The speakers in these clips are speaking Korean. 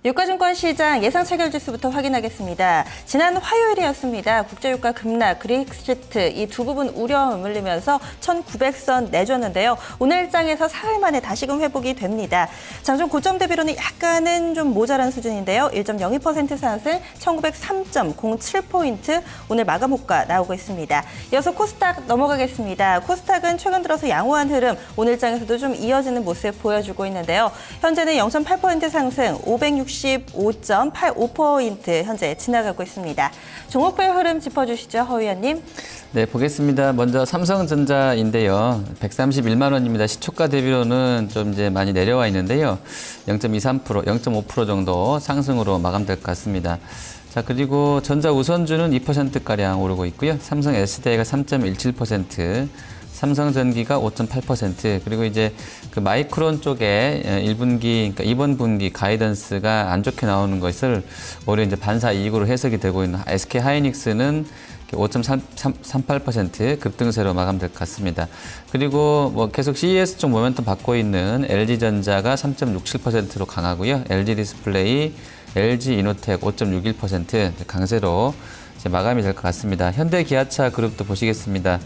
유가증권 시장 예상 체결지수부터 확인하겠습니다. 지난 화요일이었습니다. 국제유가 급락, 그렉시트 이 두 부분 우려 머물리면서 1900선 내줬는데요. 오늘장에서 사흘 만에 다시금 회복이 됩니다. 장중 고점 대비로는 약간은 좀 모자란 수준인데요. 1.02% 상승, 1903.07포인트 오늘 마감 호가 나오고 있습니다. 이어서 코스닥 넘어가겠습니다. 코스닥은 최근 들어서 양호한 흐름, 오늘장에서도 좀 이어지는 모습 보여주고 있는데요. 현재는 0.8% 상승, 565.85포인트 현재 지나가고 있습니다. 종목별 흐름 짚어주시죠, 허 의원님. 네, 보겠습니다. 먼저 삼성전자인데요. 131만 원입니다. 시초가 대비로는 좀 이제 많이 내려와 있는데요. 0.23%, 0.5% 정도 상승으로 마감될 것 같습니다. 자, 그리고 전자 우선주는 2%가량 오르고 있고요. 삼성 SDI가 3.17%, 삼성전기가 5.8%, 그리고 이제 그 마이크론 쪽에 1분기, 그러니까 이번 분기 가이던스가 안 좋게 나오는 것을 오히려 이제 반사 이익으로 해석이 되고 있는 SK 하이닉스는 5.38% 급등세로 마감될 것 같습니다. 그리고 뭐 계속 CES 쪽 모멘텀 받고 있는 LG전자가 3.67%로 강하고요. LG 디스플레이, LG 이노텍 5.61% 강세로 이제 마감이 될 것 같습니다. 현대기아차 그룹도 보시겠습니다.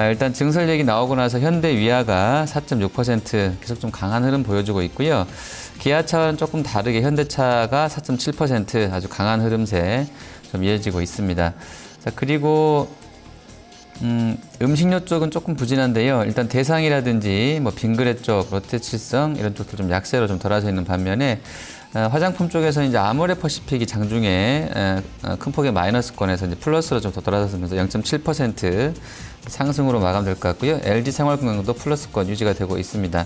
일단 증설 얘기 나오고 나서 현대위아가 4.6% 계속 좀 강한 흐름 보여주고 있고요. 기아차와는 조금 다르게 현대차가 4.7% 아주 강한 흐름세 좀 이어지고 있습니다. 자, 그리고 음식료 쪽은 조금 부진한데요. 일단 대상이라든지 뭐 빙그레 쪽, 롯데칠성 이런 쪽도 좀 약세로 좀 돌아서 있는 반면에 화장품 쪽에서 이제 아모레퍼시픽이 장중에 큰 폭의 마이너스권에서 이제 플러스로 좀 더 돌아서면서 0.7% 상승으로 마감될 것 같고요. LG 생활건강도 플러스권 유지가 되고 있습니다.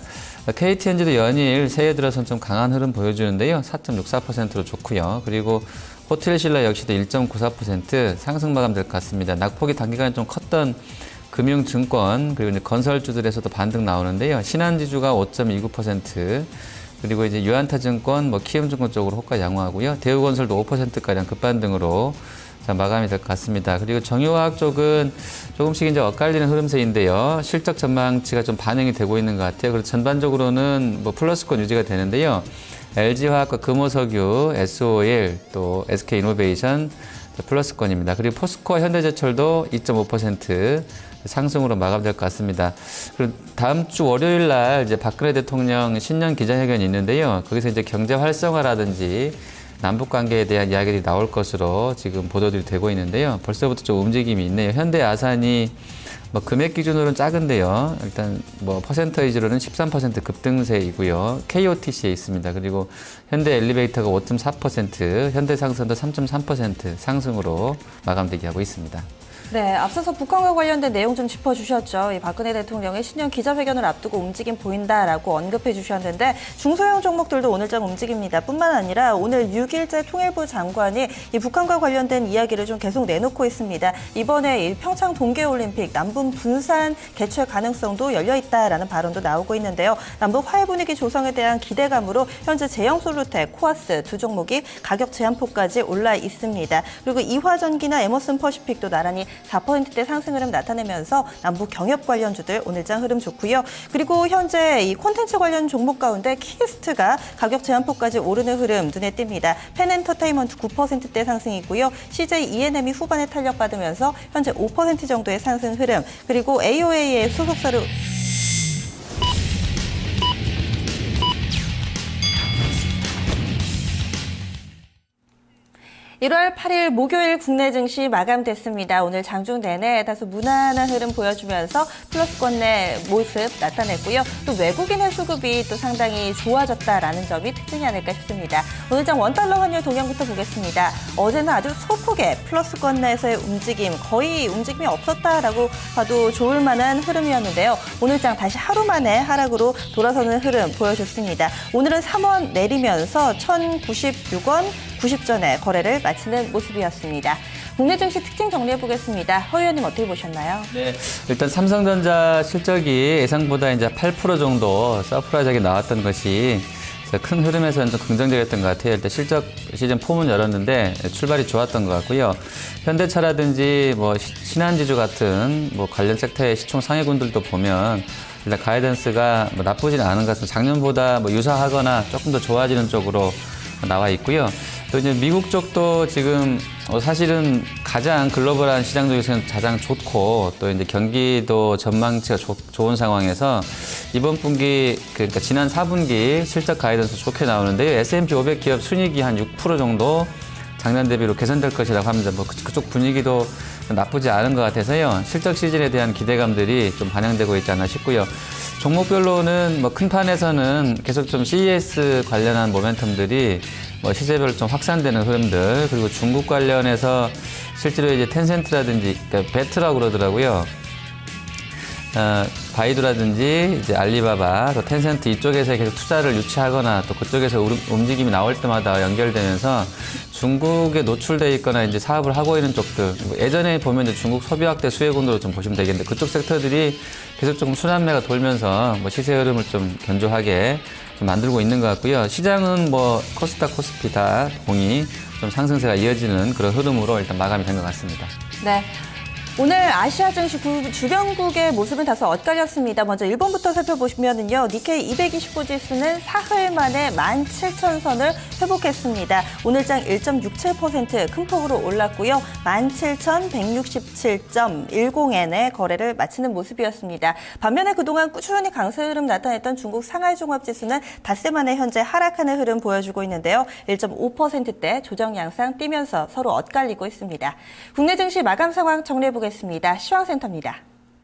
KTNG도 연일 새해 들어서는 좀 강한 흐름 보여주는데요. 4.64%로 좋고요. 그리고 호텔신라 역시도 1.94% 상승 마감될 것 같습니다. 낙폭이 단기간에 좀 컸던 금융증권 그리고 이제 건설주들에서도 반등 나오는데요. 신한지주가 5.29%, 그리고 이제 유한타증권, 뭐 키움증권 쪽으로 호가 양호하고요. 대우건설도 5%가량 급반등으로 자, 마감이 될 것 같습니다. 그리고 정유화학 쪽은 조금씩 이제 엇갈리는 흐름세인데요. 실적 전망치가 좀 반영이 되고 있는 것 같아요. 그래서 전반적으로는 뭐 플러스권 유지가 되는데요. LG화학과 금호석유, SO일, 또 SK이노베이션 플러스권입니다. 그리고 포스코와 현대제철도 2.5% 상승으로 마감될 것 같습니다. 그리고 다음 주 월요일 날 이제 박근혜 대통령 신년 기자회견이 있는데요. 거기서 이제 경제 활성화라든지 남북 관계에 대한 이야기들이 나올 것으로 지금 보도들이 되고 있는데요. 벌써부터 좀 움직임이 있네요. 현대 아산이 뭐 금액 기준으로는 작은데요. 일단 뭐 퍼센테이지로는 13% 급등세이고요. KOTC에 있습니다. 그리고 현대 엘리베이터가 5.4%, 현대상선도 3.3% 상승으로 마감되게 하고 있습니다. 네, 앞서서 북한과 관련된 내용 좀 짚어주셨죠. 이 박근혜 대통령의 신년 기자회견을 앞두고 움직임 보인다라고 언급해 주셨는데 중소형 종목들도 오늘장 움직입니다. 뿐만 아니라 오늘 6일째 통일부 장관이 이 북한과 관련된 이야기를 좀 계속 내놓고 있습니다. 이번에 이 평창 동계올림픽 남북 분산 개최 가능성도 열려 있다라는 발언도 나오고 있는데요. 남북 화해 분위기 조성에 대한 기대감으로 현재 제형솔루텍, 코아스 두 종목이 가격 제한폭까지 올라 있습니다. 그리고 이화전기나 에머슨 퍼시픽도 나란히 4%대 상승 흐름 나타내면서 남북 경협 관련주들 오늘장 흐름 좋고요. 그리고 현재 이 콘텐츠 관련 종목 가운데 키스트가 가격 제한폭까지 오르는 흐름 눈에 띕니다. 펜엔터테인먼트 9%대 상승이고요. CJ E&M이 후반에 탄력받으면서 현재 5% 정도의 상승 흐름. 그리고 AOA의 소속사를 1월 8일 목요일 국내 증시 마감됐습니다. 오늘 장중 내내 다소 무난한 흐름 보여주면서 플러스권 내 모습 나타냈고요. 또 외국인의 수급이 또 상당히 좋아졌다라는 점이 특징이 아닐까 싶습니다. 오늘 장 원달러 환율 동향부터 보겠습니다. 어제는 아주 소폭의 플러스권 내에서의 움직임, 거의 움직임이 없었다라고 봐도 좋을 만한 흐름이었는데요. 오늘 장 다시 하루 만에 하락으로 돌아서는 흐름 보여줬습니다. 오늘은 3원 내리면서 1,096원 90전에 거래를 마치는 모습이었습니다. 국내 증시 특징 정리해보겠습니다. 허 의원님 어떻게 보셨나요? 네, 일단 삼성전자 실적이 예상보다 이제 8% 정도 서프라이즈하게 나왔던 것이 큰 흐름에서는 좀 긍정적이었던 것 같아요. 일단 실적 시즌 폼은 열었는데 출발이 좋았던 것 같고요. 현대차라든지 뭐 신한지주 같은 뭐 관련 섹터의 시총 상위군들도 보면 일단 가이던스가 뭐 나쁘지는 않은 것 같습니다. 작년보다 뭐 유사하거나 조금 더 좋아지는 쪽으로 나와 있고요. 또 이제 미국 쪽도 지금 사실은 가장 글로벌한 시장 중에서는 가장 좋고 또 이제 경기도 전망치가 좋은 상황에서 이번 분기 그러니까 지난 4분기 실적 가이던스 좋게 나오는데요. S&P 500 기업 순이익이 한 6% 정도 작년 대비로 개선될 것이라고 합니다. 뭐 그쪽 분위기도 나쁘지 않은 것 같아서요. 실적 시즌에 대한 기대감들이 좀 반영되고 있지 않나 싶고요. 종목별로는 뭐 큰 판에서는 계속 좀 CES 관련한 모멘텀들이 뭐 시세별로 좀 확산되는 흐름들, 그리고 중국 관련해서 실제로 이제 텐센트라든지 그러니까 베트라고 그러더라고요. 바이두라든지 이제 알리바바, 또 텐센트 이쪽에서 계속 투자를 유치하거나 또 그쪽에서 움직임이 나올 때마다 연결되면서 중국에 노출돼 있거나 이제 사업을 하고 있는 쪽들, 뭐 예전에 보면 이제 중국 소비 확대 수혜군으로 좀 보시면 되겠는데 그쪽 섹터들이 계속 조금 순환매가 돌면서 뭐 시세 흐름을 좀 견조하게 좀 만들고 있는 것 같고요. 시장은 뭐 코스닥, 코스피 다 동이 좀 상승세가 이어지는 그런 흐름으로 일단 마감이 된 것 같습니다. 네. 오늘 아시아 증시 주변국의 모습은 다소 엇갈렸습니다. 먼저 일본부터 살펴보시면요. 니케이 225 지수는 사흘 만에 17,000선을 회복했습니다. 오늘장 1.67% 큰 폭으로 올랐고요. 17,167.10엔의 거래를 마치는 모습이었습니다. 반면에 그동안 꾸준히 강세 흐름 나타냈던 중국 상하이 종합 지수는 닷새 만에 현재 하락하는 흐름 보여주고 있는데요. 1.5%대 조정 양상 띄면서 서로 엇갈리고 있습니다. 국내 증시 마감 상황 정리해보겠습니다. 시황센터입니다.